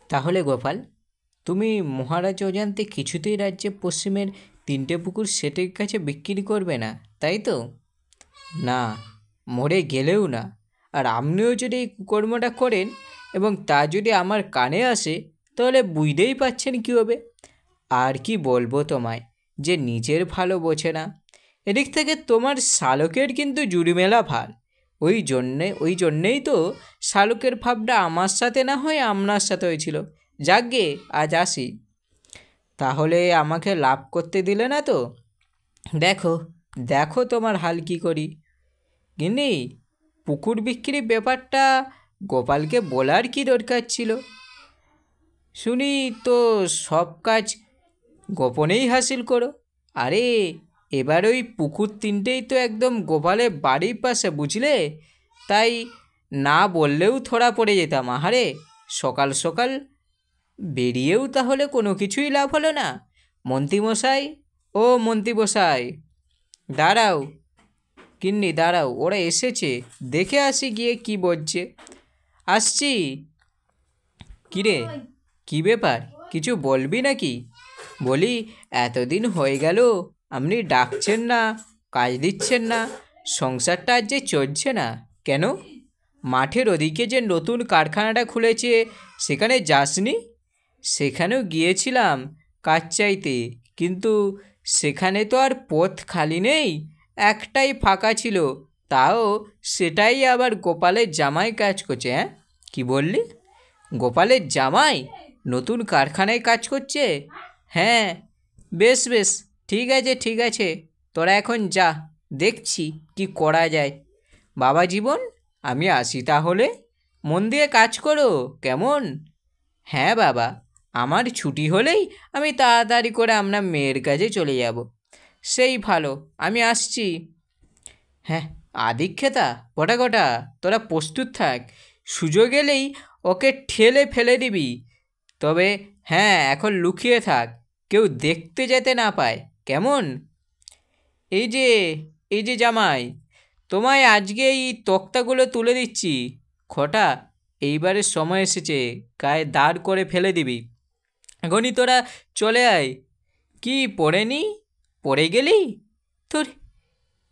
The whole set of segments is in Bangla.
তাহলে গোপাল, তুমি মহারাজ অজান্তে কিছুতেই রাজ্যে পশ্চিমের 3টে পুকুর সেটের কাছে বিক্রি করবে না, তাই তো? না, মরে গেলেও না। আর আপনিও যদি এই কুকর্মটা করেন এবং তা যদি আমার কানে আসে, তাহলে বুঝতেই পারছেন কী হবে। আর কি বলবো তোমায়, যে নিজের ভালো বোঝে না। এদিক থেকে তোমার শালকের কিন্তু জুড়িমেলা ভার। ওই জন্যেই তো শালকের ভাবটা আমার সাথে না হয়ে আপনার সাথে হয়েছিল। যাকগে, আজ আসি। তাহলে আমাকে লাভ করতে দিলে না তো? দেখো দেখো তোমার হাল কি করি। গিন্নি, পুকুর বিক্রির ব্যাপারটা গোপালকে বলার কি দরকার ছিল? শুনি তো সব কাজ গোপনেই হাসিল করো। আরে, এবার ওই পুকুর 3টেই তো একদম গোপালের বাড়ির পাশে, বুঝলে? তাই না বললেও ধরা পড়ে যেতাম। আহারে, সকাল সকাল বেরিয়েও তাহলে কোনো কিছুই লাভ হলো না। মন্ত্রীমশাই, ও মন্ত্রীমশাই, দাঁড়াও। কিন্নি দাঁড়াও, ওরা এসেছে, দেখে আসি গিয়ে কি বলছে। আসছি। কিরে, কি ব্যাপার, কিছু বলবি নাকি? বলি, এতদিন হয়ে গেল আপনি ডাকছেন না, কাজ দিচ্ছেন না, সংসারটা আজ যে চলছে না কেন? মাঠের ওদিকে যে নতুন কারখানাটা খুলেছে, সেখানে যাসনি? সেখানেও গিয়েছিলাম কাজ চাইতে, কিন্তু সেখানে তো আর পথ খালি নেই, একটাই ফাঁকা ছিল। তাও সেটাই আবার গোপালের জামাই কাজ করছে। হ্যাঁ, কি বললি? গোপালের জামাই নতুন কারখানায় কাজ করছে? হ্যাঁ। বেশ বেশ, ঠিক আছে ঠিক আছে, তোরা এখন যা, দেখছি কি করা যায়। বাবা জীবন, আমি আসি তাহলে। মন দিয়ে কাজ করো, কেমন? হ্যাঁ বাবা, আমার ছুটি হলেই আমি তাড়াতাড়ি করে আপনার মেয়ের কাছে চলে যাব। সেই ভালো, আমি আসছি। হ্যাঁ, আদিক্ষেতা গোটা গোটা, তোরা প্রস্তুত থাক, সুযোগ এলেই ওকে ঠেলে ফেলে দিবি। তবে হ্যাঁ, এখন লুকিয়ে থাক, কেউ দেখতে যেতে না পায়, কেমন? এই যে এই যে জামাই, তোমায় আজকে এই তক্তাগুলো তুলে দিচ্ছি। খোটা, এইবারের সময় এসেছে, গায়ে দাঁড় করে ফেলে দিবি। এখনই তোরা চলে আয়। কি পড়েনি? পড়ে গেলি? তোর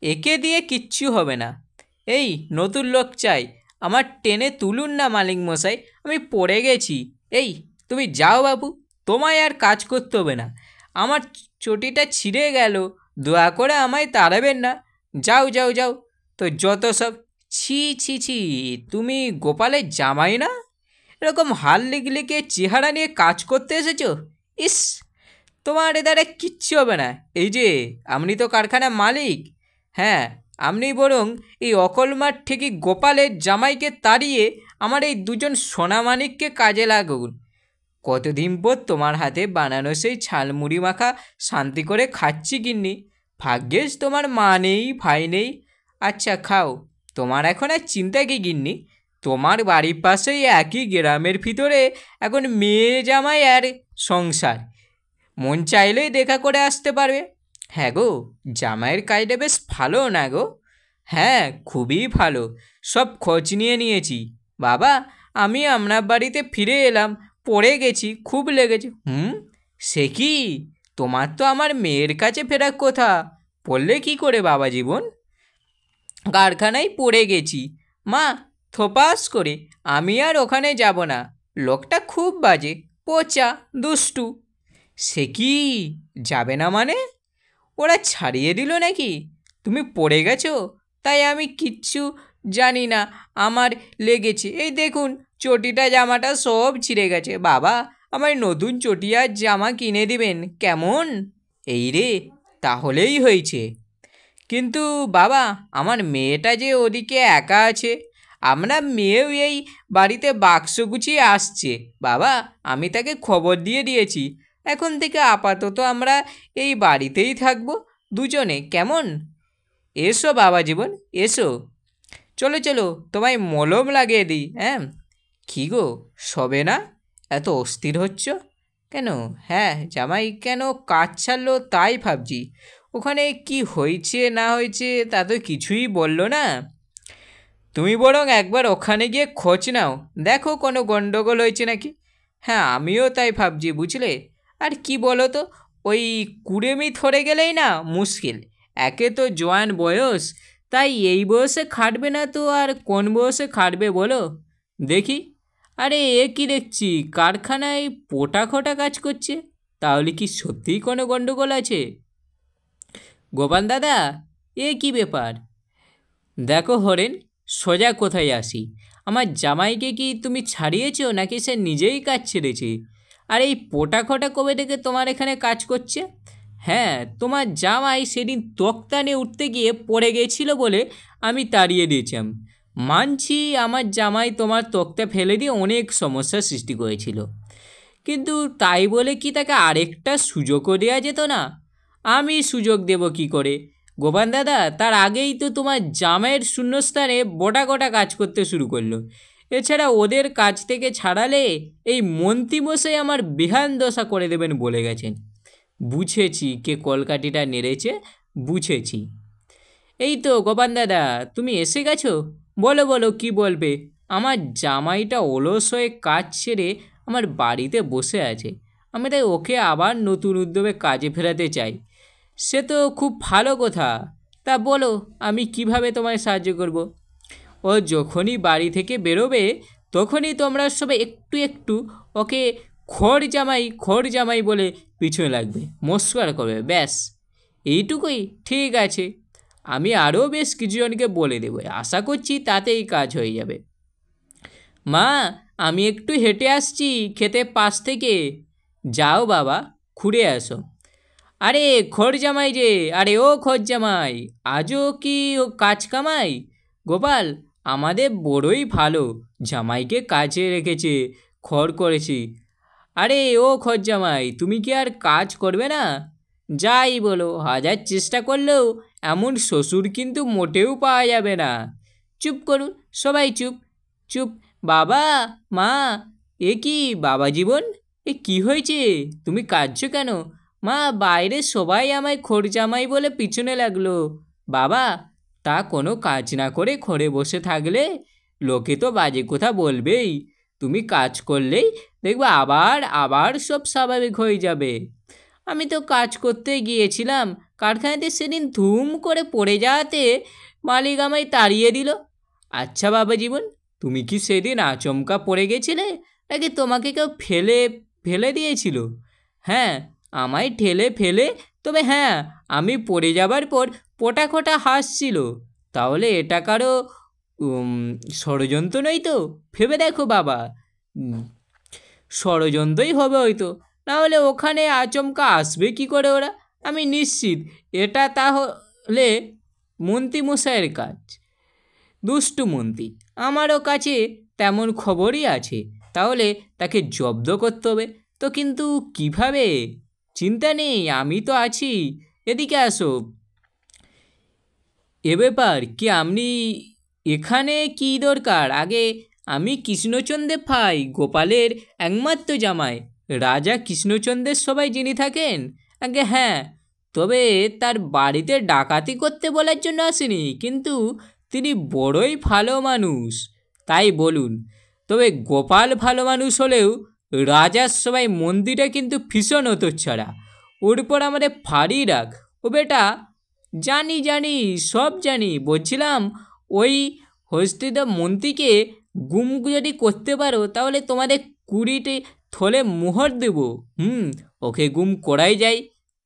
একে দিয়ে কিচ্ছু হবে না। এই নতুন লোক চাই, আমার টেনে তুলুন না মালিক মশাই, আমি পড়ে গেছি। এই, তুমি যাও বাবু, তোমায় আর কাজ করতে হবে না। আমার চটিটা ছিঁড়ে গেল, দয়া করে আমায় তাড়াবেন না। যাও যাও যাও। তো যত সব, ছি ছি ছি, তুমি গোপালের জামাই না? এরকম হাল লিগলিকে চেহারা নিয়ে কাজ করতে এসেছো? ইস, তোমার এ দ্বারা কিচ্ছু হবে না। এই যে, আপনি তো কারখানার মালিক। হ্যাঁ, আপনি বরং এই অকলমার ঠিকই গোপালের জামাইকে তাড়িয়ে আমার এই 2জন সোনামানিককে কাজে লাগুন। কতদিন পর তোমার হাতে বানানো সেই ঝালমুড়ি মাখা শান্তি করে খাচ্ছি গিন্নি। ভাগ্যেস তোমার মা নেই, ভাই নেই। আচ্ছা খাও, তোমার এখন আর চিন্তা কি গিন্নি? তোমার বাড়ির পাশেই একই গ্রামের ভিতরে এখন মেয়ে জামাই আর সংসার, মন চাইলেই দেখা করে আসতে পারবে। হ্যাঁ গো, জামাইয়ের কাজটা বেশ ভালো না গো? হ্যাঁ, খুবই ভালো, সব খোঁজ নিয়ে নিয়েছি। বাবা, আমি আপনার বাড়িতে ফিরে এলাম, পড়ে গেছি, খুব লেগেছে। সে কি, তোমার তো আমার মেয়ের কাছে ফেরার কথা, পড়লে কি করে বাবা জীবন? কারখানায় পড়ে গেছি মা, থোপাস করে। আমি আর ওখানে যাব না, লোকটা খুব বাজে, পচা, দুষ্টু। সে কি, যাবে না মানে? ওরা ছাড়িয়ে দিল নাকি? তুমি পড়ে গেছো, তাই আমি কিচ্ছু জানি না, আমার লেগেছে। এই দেখুন, চটিটা জামাটা সব ছিঁড়ে গেছে। বাবা, আমায় নতুন চটি আর জামা কিনে দিবেন কেমন? এই রে, তাহলেই হয়েছে। কিন্তু বাবা, আমার মেয়েটা যে ওদিকে একা আছে, আমরা মেয়েও এই বাড়িতে বাক্স গুছিয়ে আসছে। বাবা, আমি তাকে খবর দিয়ে দিয়েছি, এখন থেকে আপাতত আমরা এই বাড়িতেই থাকবো 2জনে, কেমন? এসো বাবা জীবন, এসো। চলো চলো, তোমায় মলম লাগিয়ে দিই। হ্যাঁ, কী গো, সবে না? এত অস্থির হচ্ছ কেন? হ্যাঁ জামাই, কেন কাজ ছাড়লো তাই ভাবছি। ওখানে কি হয়েছে না হয়েছে তা তো কিছুই বললো না। তুমি বরং একবার ওখানে গিয়ে খোঁজ নাও, দেখো কোনো গণ্ডগোল হয়েছে নাকি। হ্যাঁ, আমিও তাই ভাবছি বুঝলে। আর কি বলো তো, ওই কুড়েমি ধরে গেলেই না মুশকিল। একে তো জোয়ান বয়স, তাই এই বয়সে খাটবে না তো আর কোন বয়সে খাটবে বলো দেখি। আরে এ কি দেখছি, কারখানায় পোটা খোটা কাজ করছে, তাহলে কি সত্যিই কোনো গণ্ডগোল আছে? গোপাল দাদা, এ কি ব্যাপার? দেখো হরেন, সোজা কোথায় আসি। আমার জামাইকে কি তুমি ছাড়িয়েছো নাকি সে নিজেই কাজ ছেড়েছে? আর এই পোটা খোটা কবে থেকে তোমার এখানে কাজ করছে? হ্যাঁ, তোমার জামাই সেদিন তক্তা নিয়ে উঠতে গিয়ে পড়ে গেছিল বলে আমি তাড়িয়ে দিয়েছিলাম। মানছি আমার জামাই তোমার তক্তা ফেলে দিয়ে অনেক সমস্যার সৃষ্টি করেছিল, কিন্তু তাই বলে কি তাকে আরেকটা সুযোগও দেওয়া যেত না? আমি সুযোগ দেব কি করে? গোপাল দাদা, তার আগেই তো তোমার জামাইয়ের শূন্যস্থানে গোটা গোটা কাজ করতে শুরু করলো। এছাড়া ওদের কাজ থেকে ছাড়ালে এই মন্ত্রীমশাই আমার বেহান দশা করে দেবেন বলে গেছেন। বুঝেছি কে কলকাঠিটা নেড়েছে, বুঝেছি। এই তো গোপাল দাদা, তুমি এসে গেছো। বলো বলো, কি বলবে? আমার জামাইটা অলস হয়ে কাজ ছেড়ে আমার বাড়িতে বসে আছে। আমি তাই ওকে আবার নতুন উদ্যোগে কাজে ফেরাতে চাই। সে তো খুব ভালো কথা। তা বলো, আমি কিভাবে তোমায় সাহায্য করব? ও যখনই বাড়ি থেকে বেরোবে তখনই তোমরা সবাই একটু একটু ওকে খড় জামাই বলে পিছনে লাগবে, মস্করা করবে, ব্যাস এইটুকুই। ঠিক আছে, আমি আরও বেশ কিছুজনকে বলে দেবো, আশা করছি তাতেই কাজ হয়ে যাবে। মা, আমি একটু হেঁটে আসছি ক্ষেতের পাশ থেকে। যাও বাবা, ঘুরে আসো। আরে খড় জামাই যে, আরে ও খড় জামাই, আজও কি ও কাজ কামাই? গোপাল, আমাদের বড়ই ভালো, জামাইকে কাজে রেখেছে, খড় করেছি। আরে ও খড় জামাই, তুমি কি আর কাজ করবে না? যাই বলো, হাজার চেষ্টা করলেও এমন শ্বশুর কিন্তু মোটেও পাওয়া যাবে না। চুপ করুন সবাই, চুপ চুপ। বাবা, মা, এ কি বাবা জীবন, এ কি হয়েছে? তুমি কাঁদছো কেন? মা, বাইরে সবাই আমায় খড় জামাই বলে পিছনে লাগলো। বাবা, তা কোনো কাজ না করে ঘরে বসে থাকলে লোকে তো বাজে কথা বলবেই। তুমি কাজ করলেই দেখবে আবার আবার সব স্বাভাবিক হয়ে যাবে। আমি তো কাজ করতে গিয়েছিলাম কারখানাতে, সেদিন ধুম করে পড়ে যাওয়াতে মালিক আমায় তাড়িয়ে দিল। আচ্ছা বাবা জীবন, তুমি কি সেদিন আচমকা পড়ে গেছিলে নাকি তোমাকে কেউ ফেলে ফেলে দিয়েছিল? হ্যাঁ, আমায় ঠেলে ফেলে, তবে হ্যাঁ, আমি পড়ে যাবার পর পোটা খোটা হাসছিল। তাহলে এটা কারো ষড়যন্ত্র নয় তো? ভেবে দেখো বাবা, ষড়যন্ত্রই হবে হয়তো, নাহলে ওখানে আচমকা আসবে কি করে ওরা? আমি নিশ্চিত এটা তাহলে মন্ত্রীমশাইয়ের কাজ, দুষ্টু মন্ত্রী। আমারও কাছে তেমন খবরই আছে, তাহলে তাকে জব্দ করতে হবে তো, কিন্তু কিভাবে? চিন্তা নেই, আমি তো আছি, এদিকে আসো। এ ব্যাপার কি, আপনি এখানে কি দরকার? আগে, আমি কৃষ্ণচন্দ্রের ভাই, গোপালের একমাত্র জামাই, রাজা কৃষ্ণচন্দ্রের সবাই যিনি থাকেন। আগে হ্যাঁ, তবে তার বাড়িতে ডাকাতি করতে বলার জন্য আসেনি, কিন্তু তিনি বড়ই ভালো মানুষ, তাই বলুন। তবে গোপাল ভালো মানুষ হলেও রাজার সবাই মন্দিরে কিন্তু ভীষণ হতো ছাড়া, ওর উপর আমাদের ভারী রাগ। ও বেটা, জানি জানি, সব জানি। বলছিলাম, ওই হস্তিদা মন্ত্রীকে গুম যদি করতে পারো তাহলে তোমাদের 20টি থলে মোহর দেব। ওকে গুম করাই যায়,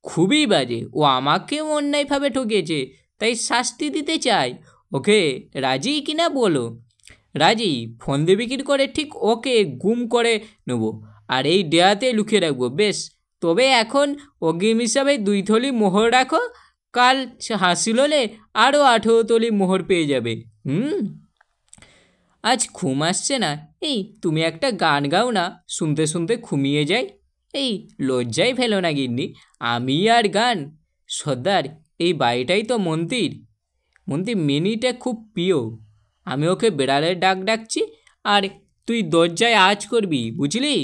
খুবই বাজে, ও আমাকেও অন্যায়ভাবে ঠকিয়েছে, তাই শাস্তি দিতে চাই। ওকে রাজি কিনা বলো? রাজি। ফন্দি বিক্রি করে ঠিক ওকে গুম করে নেব, আর এই ডেয়াতে লুকিয়ে রাখবো। বেশ, তবে এখন অগ্রিম হিসাবে 2 থলি মোহর রাখো, কাল হাসিল হলে আরও 18 থলি মোহর পেয়ে যাবে। আজ ঘুম আসছে না, এই তুমি একটা গান গাও না, শুনতে শুনতে ঘুমিয়ে যাই। এই লজ্জাই ফেলো না গিন্নি, আমি আর গান? সর্দার, এই বাড়িটাই তো মন্ত্রী মিনিটা খুব প্রিয়, আমি ওকে বেড়ালের ডাক ডাকছি, আর তুই দরজায় আজ করবি, বুঝলি?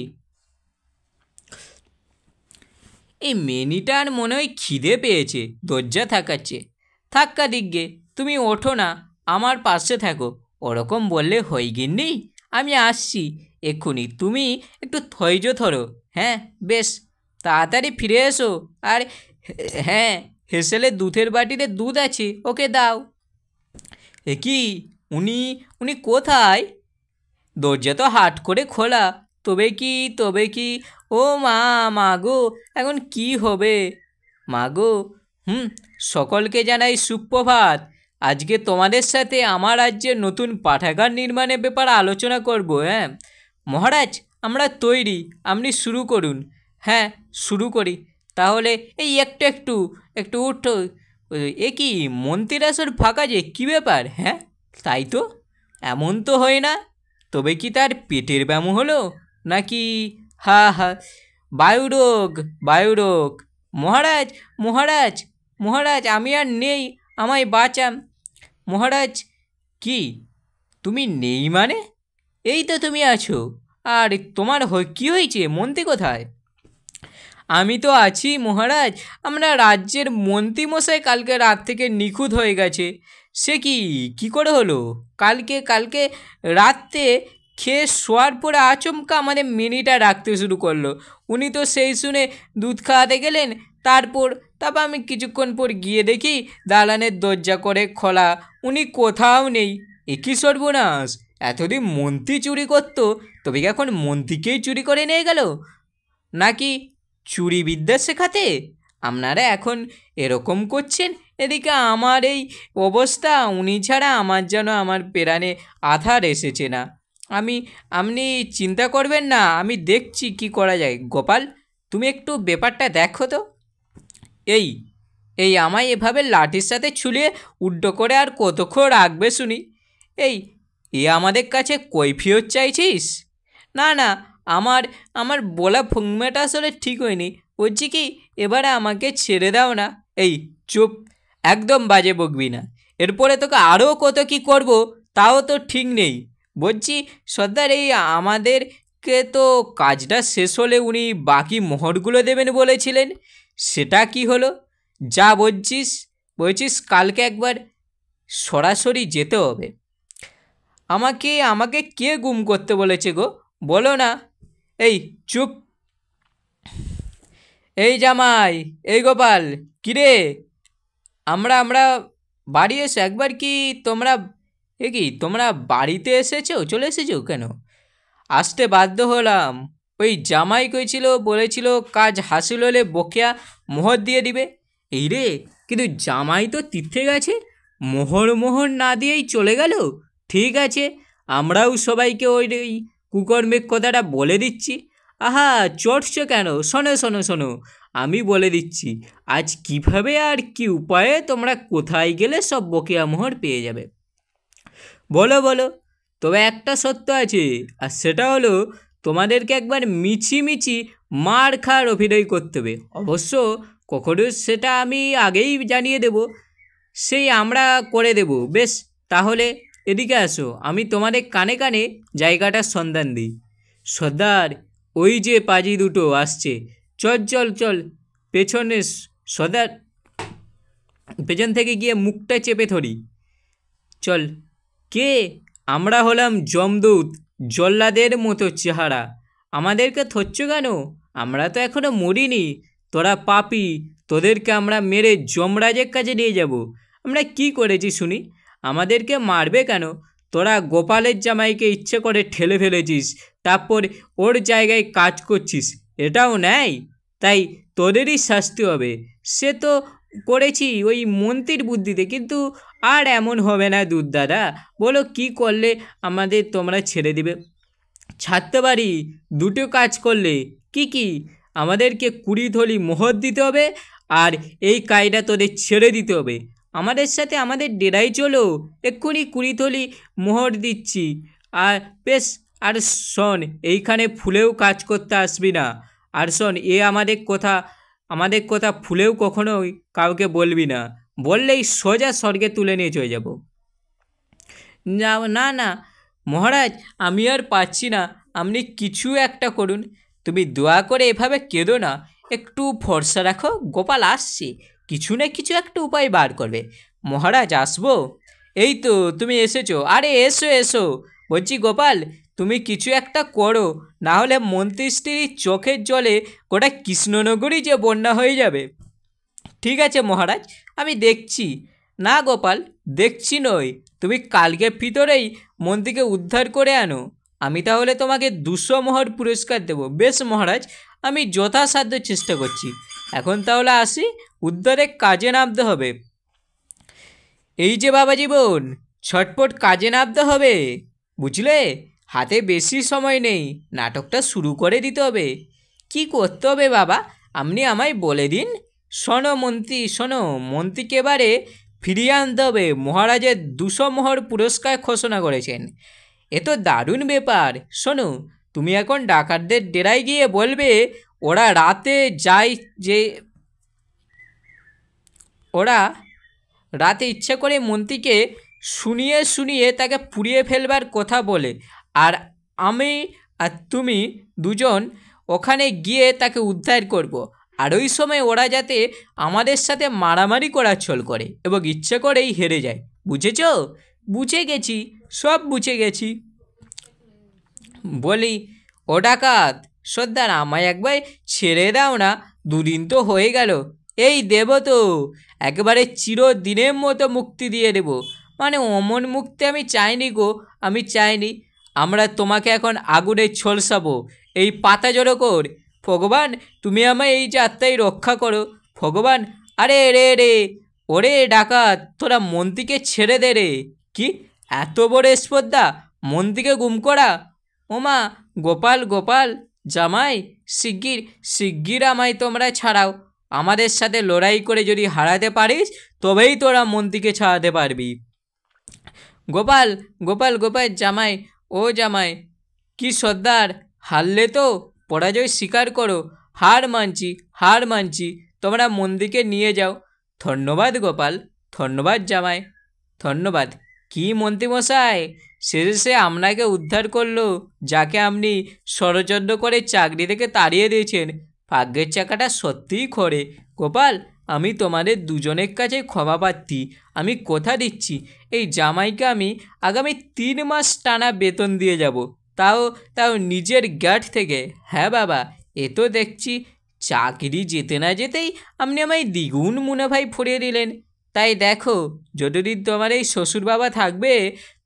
এই মেনিটার মনে হয় খিদে পেয়েছে, দরজা থাকাচ্ছে। থাক্কা দিগ্গে, তুমি ওঠো না, আমার পাশে থাকো, ওরকম বললে হয় গিন্নি? আমি আসছি এক্ষুনি, তুমি একটু ধৈর্য ধরো। হ্যাঁ, বেশ তাড়াতাড়ি ফিরে এসো। আর হ্যাঁ, হেসেলে দুধের বাটিতে দুধ আছে, ওকে দাও। এ কি, উনি উনি কোথায়? দরজা তো হাট করে খোলা, তবে কি ও মা, মা গো, এখন কি হবে? মা গো, সকলকে জানাই সুপ্রভাত। আজকে তোমাদের সাথে আমার রাজ্যের নতুন পাঠাগার নির্মাণের ব্যাপারে আলোচনা করব। হ্যাঁ মহারাজ, আমরা তৈরি, আপনি শুরু করুন। হ্যাঁ, শুরু করি তাহলে। এই একটু একটু একটু উঠো। এ কি, মন্ত্রীর আসর ফাঁকা যে, কী ব্যাপার? হ্যাঁ তাই তো, এমন তো হয় না। তবে কি তার পেটের ব্যামো হলো নাকি? হা হা, বায়ুরোগ, বায়ুরোগ। মহারাজ, মহারাজ, মহারাজ, আমি আর নেই, আমায় বাঁচান। মহারাজ, কি তুমি নেই মানে? এই তো তুমি আছো। আর তোমার কী হয়েছে? মন্ত্রী কোথায়? আমি তো আছি মহারাজ। আমরা রাজ্যের মন্ত্রীমশাই কালকে রাত থেকে নিখুঁত হয়ে গেছে। সে কি করে হলো? কালকে রাতে খেয়ে শোয়ার পরে আচমকা আমাদের মিনিটা রাখতে শুরু করলো। উনি তো সেই শুনে দুধ খাওয়াতে গেলেন। তারপর আমি কিছুক্ষণ পর গিয়ে দেখি দালানের দরজা করে খোলা, উনি কোথাও নেই। এ কি সর্বনাশ! এতদিন মন্ত্রী চুরি করতো, তবে কি এখন মন্ত্রীকেই চুরি করে নিয়ে গেল? নাকি চুরি বিদ্যা শেখাতে আপনারা এখন এরকম করছেন? এদিকে আমার এই অবস্থা, উনি ছাড়া আমার যেন আমার প্রাণে আধার এসেছে না। আপনি চিন্তা করবেন না, আমি দেখছি কি করা যায়। গোপাল, তুমি একটু ব্যাপারটা দেখো তো। এই আমায় এভাবে লাঠির সাথে ছুলিয়ে উড্ডো করে আর কতক্ষণ রাখবে শুনি? আমাদের কাছে কৈফিয়ত চাইছিস? না না, আমার বলা ভঙ্গিমাটা আসলে ঠিক হয়নি। বলছি কি, এবারে আমাকে ছেড়ে দাও না। চুপ, একদম বাজে বকবি না। এরপরে তোকে আরও কত কি করব তাও তো ঠিক নেই। বলছি সর্দার, আমাদেরকে তো কাজটা শেষ হলে উনি বাকি মোহরগুলো দেবেন বলেছিলেন, সেটা কি হলো? যা বলছিস কালকে একবার সরাসরি যেতে হবে। আমাকে কে গুম করতে বলেছে গো, বলো না। চুপ। জামাই, গোপাল, কিরে, আমরা বাড়ি এসো একবার। কি তোমরা বাড়িতে চলে এসেছো কেন? আসতে বাধ্য হলাম। ওই জামাই বলেছিল কাজ হাসিল হলে বকেয়া মোহর দিয়ে দিবে। রে, কিন্তু জামাই তো তীর্থে গেছে, মোহর না দিয়েই চলে গেল। ঠিক আছে, আমরাও সবাইকে ওই কুকর্মের কথাটা বলে দিচ্ছি। আহা, চটছ কেন? শোনো, আমি বলে দিচ্ছি আজ কিভাবে আর কি উপায়ে তোমরা কোথায় গেলে সব বকেয়া মোহর পেয়ে যাবে। বলো। তবে একটা সত্য আছে, আর সেটা হলো তোমাদেরকে একবার মিছি মার খাওয়ার অভিনয় করতে হবে। অবশ্য কখনো সেটা আমি আগেই জানিয়ে দেব, সেই আমরা করে দেব। বেশ, তাহলে এদিকে আসো, আমি তোমাদের কানে কানে জায়গাটার সন্ধান দিই। সর্দার, ওই যে পাজি দুটো আসছে, চল পেছনে। সর্দার, পেছন থেকে গিয়ে মুখটা চেপে ধরি। চল। কে? আমরা হলাম যমদূত, জল্লাদের মতো চেহারা। আমাদেরকে ধরছ কেন? আমরা তো এখনো মরিনি। তোরা পাপি, তোদেরকে আমরা মেরে যমরাজের কাছে নিয়ে যাব। আমরা কি করেছি শুনি? আমাদেরকে মারবে কেন? তোরা গোপালের জামাইকে ইচ্ছে করে ঠেলে ফেলেছিস, তারপর ওর জায়গায় কাজ করছিস, এটাও নেই? তাই তোদেরই শাস্তি হবে। সে তো করেছি ওই মন্ত্রীর বুদ্ধিতে, কিন্তু আর এমন হবে না দুধ দাদা। বলো কি করলে আমাদের তোমরা ছেড়ে দিবে? ছাড়তে পারি, দুটো কাজ করলে। কি? আমাদেরকে 20 থলি মোহর দিতে হবে, আর এই কাজটা তোদের ছেড়ে দিতে হবে। আমাদের সাথে আমাদের ডেরাই চলো, এক্ষুনি 20 থলি মোহর দিচ্ছি। আর বেশ, আর শোন, এইখানে ফুলেও কাজ করতে আসবি না। আর শোন, আমাদের কথা ফুলেও কখনো কাউকে বলবি না। বললেই সোজা স্বর্গে তুলে নিয়ে চলে যাব। না মহারাজ, আমি আর পাচ্ছি না, আপনি কিছু একটা করুন। তুমি দয়া করে এভাবে কেঁদো না, একটু ভরসা রাখো, গোপাল আসছে, কিছু না কিছু একটা উপায় বার করবে। মহারাজ, আসবো? এই তো তুমি এসেছো। আরে এসো। বলছি গোপাল, তুমি কিছু একটা করো, না হলে মন্ত্রী স্ত্রীর চোখের জলে গোটা কৃষ্ণনগরী যে বন্যা হয়ে যাবে। ঠিক আছে মহারাজ, আমি দেখছি। না গোপাল, দেখছি নয়, তুমি কালকে ভিতরেই মন্ত্রীকে উদ্ধার করে আনো। আমি তাহলে তোমাকে 200 মোহর পুরস্কার দেব। বেশ মহারাজ, আমি যথাসাধ্য চেষ্টা করছি। এখন তাহলে আসি, উদ্ধারের কাজে নামতে হবে। এই যে বাবা জীবন, ছটপট কাজে নামতে হবে, বুঝলে? হাতে বেশি সময় নেই, নাটকটা শুরু করে দিতে হবে। কি করতে হবে বাবা, আপনি আমায় বলে দিন। শোনো মন্ত্রী, শোনো, মন্ত্রীকে এবারে ফিরিয়ে আনতে হবে। মহারাজের 200 মোহর পুরস্কার ঘোষণা করেছেন। এ তো দারুণ ব্যাপার। শোনো, তুমি এখন ডাকাতদের ডেরায় গিয়ে বলবে ওরা রাতে যায় যে ওরা রাতে ইচ্ছা করে মন্ত্রীকে শুনিয়ে শুনিয়ে তাকে পুড়িয়ে ফেলবার কথা বলে, আর আমি আর তুমি দুজন ওখানে গিয়ে তাকে উদ্ধার করব। আর ওই সময় ওরা যাতে আমাদের সাথে মারামারি করার ছল করে এবং ইচ্ছে করেই হেরে যায়। বুঝেছ? বুঝে গেছি, সব বুঝে গেছি। বলি, ও ডাকাত সর্দার, আমায় একবার ছেড়ে দাও না, দুদিন তো হয়ে গেল। এই দেব তো, একেবারে চিরদিনের মতো মুক্তি দিয়ে দেব। মানে অমন মুক্তি আমি চাইনি গো, আমি চাইনি। আমরা তোমাকে এখন আগুনে ঝলসাবো, এই পাতা জড়ো কর। ভগবান, তুমি আমায় এই যাত্রায় রক্ষা করো ভগবান। আরে রে রে, ওরে ডাকাত, তোরা মন্ত্রীকে ছেড়ে দে রে। কি এত বড় স্পর্ধা, মন্ত্রীকে গুম করা? ওমা, গোপাল গোপাল জামাই, শিগগির শিগগির আমায় তোমরা ছাড়াও। আমাদের সাথে লড়াই করে যদি হারাতে পারিস, তবেই তোরা মন্ত্রীকে ছাড়াতে পারবি। গোপাল গোপাল গোপাল জামাই, ও জামাই। কি সর্দার, হারলে তো? পরাজয় স্বীকার করো। হার মানছি, হার মানছি, তোমরা মন্ত্রীকে নিয়ে যাও। ধন্যবাদ গোপাল, ধন্যবাদ জামাই, ধন্যবাদ। কি মন্ত্রীমশাই, শেষে আপনাকে উদ্ধার করলো, যাকে আপনি ষড়যন্ত্র করে চাকরি থেকে তাড়িয়ে দিয়েছেন। ভাগ্যের চাকাটা সত্যিই খড়ে। গোপাল, আমি তোমাদের দুজনের কাছে ক্ষমা প্রার্থী। আমি কথা দিচ্ছি, এই জামাইকে আমি আগামী 3 মাস টানা বেতন দিয়ে যাব, তাও তাও নিজের গ্যাট থেকে। হ্যাঁ বাবা, এ তো দেখছি চাকরি যেতে না যেতেই আপনি আমায় দ্বিগুণ মুনাফায় ফুরিয়ে দিলেন। তাই দেখো, যতদিন তোমার এই শ্বশুর বাবা থাকবে,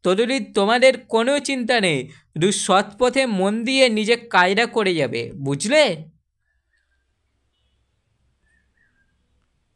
ততদিন তোমাদের কোনো চিন্তা নেই। শুধু সৎ পথে মন দিয়ে নিজের কাজটা করে যাবে, বুঝলে?